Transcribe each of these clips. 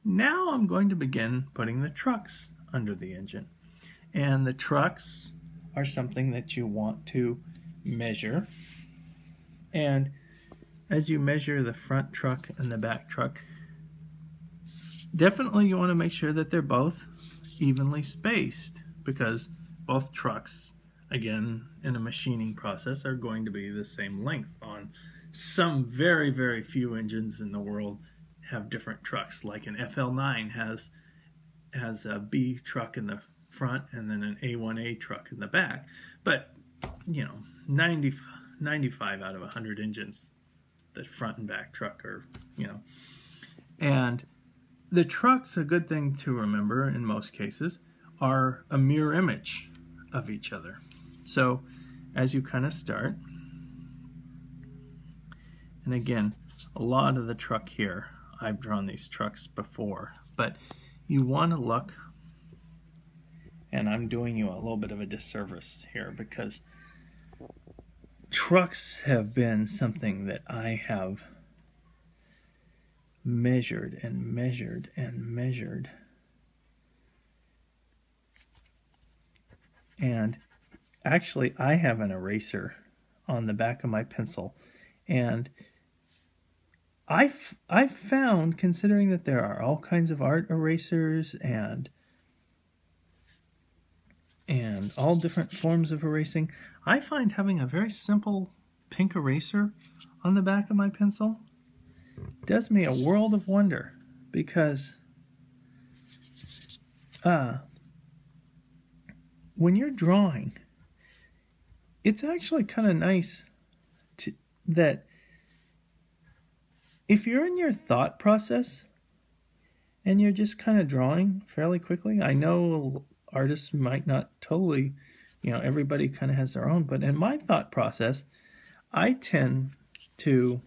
Now I'm going to begin putting the trucks under the engine. And the trucks are something that you want to measure. And as you measure the front truck and the back truck, definitely you want to make sure that they're both evenly spaced, because both trucks, again, in a machining process, are going to be the same length. On some very, very few engines in the world have different trucks, like an FL9 has a B truck in the front and then an A1A truck in the back. But, you know, 95 out of 100 engines, the front and back truck are, you know. And the trucks, a good thing to remember in most cases, are a mirror image of each other. So as you kind of start, and again, a lot of the truck here, I've drawn these trucks before, but you want to look, and I'm doing you a little bit of a disservice here because trucks have been something that I have measured and measured and measured. And actually, I have an eraser on the back of my pencil, and I've found, considering that there are all kinds of art erasers and all different forms of erasing, I find having a very simple pink eraser on the back of my pencil does me a world of wonder, because when you're drawing, it's actually kind of nice that if you're in your thought process and you're just kind of drawing fairly quickly, I know artists might not totally, you know, everybody kind of has their own, but in my thought process, I tend to,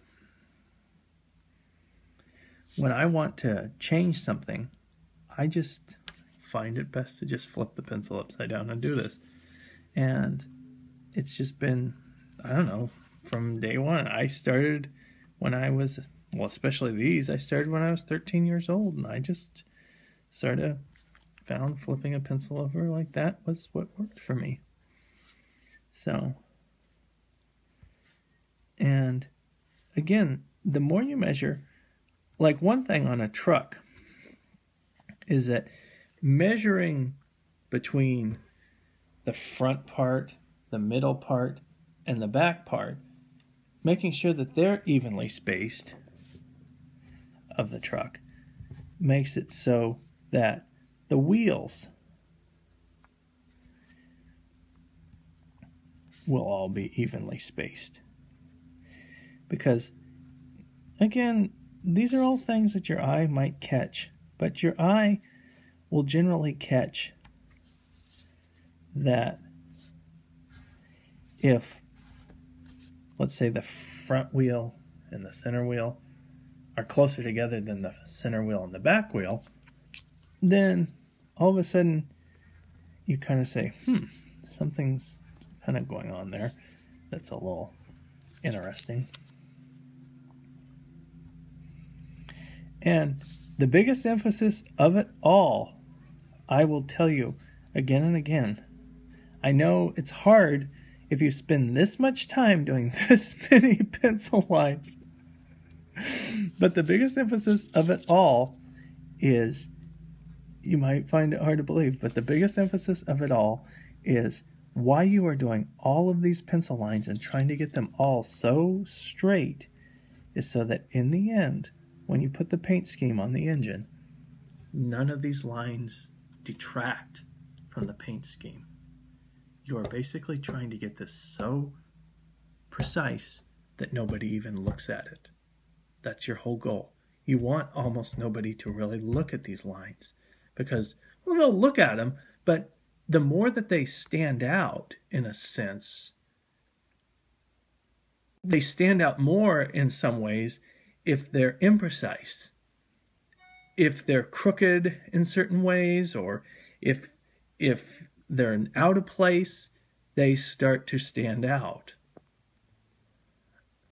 when I want to change something, I just find it best to just flip the pencil upside down and do this. And it's just been, I don't know, from day one. I started when I was, well, especially these, I started when I was 13 years old, and I just sort of found flipping a pencil over like that was what worked for me. So, and again, the more you measure, like one thing on a truck is that measuring between the front part, the middle part, and the back part, making sure that they're evenly spaced of the truck, makes it so that the wheels will all be evenly spaced. Because, again, these are all things that your eye might catch, but your eye will generally catch that if, let's say, the front wheel and the center wheel are closer together than the center wheel and the back wheel, then all of a sudden you kind of say, something's kind of going on there that's a little interesting. And the biggest emphasis of it all, I will tell you again and again, I know it's hard if you spend this much time doing this many pencil lines, but the biggest emphasis of it all is, you might find it hard to believe, but the biggest emphasis of it all is why you are doing all of these pencil lines and trying to get them all so straight is so that in the end, when you put the paint scheme on the engine, none of these lines detract from the paint scheme. You are basically trying to get this so precise that nobody even looks at it. That's your whole goal. You want almost nobody to really look at these lines because, well, they'll look at them, but the more that they stand out, in a sense, they stand out more in some ways if they're imprecise, if they're crooked in certain ways, or if they're out of place, they start to stand out.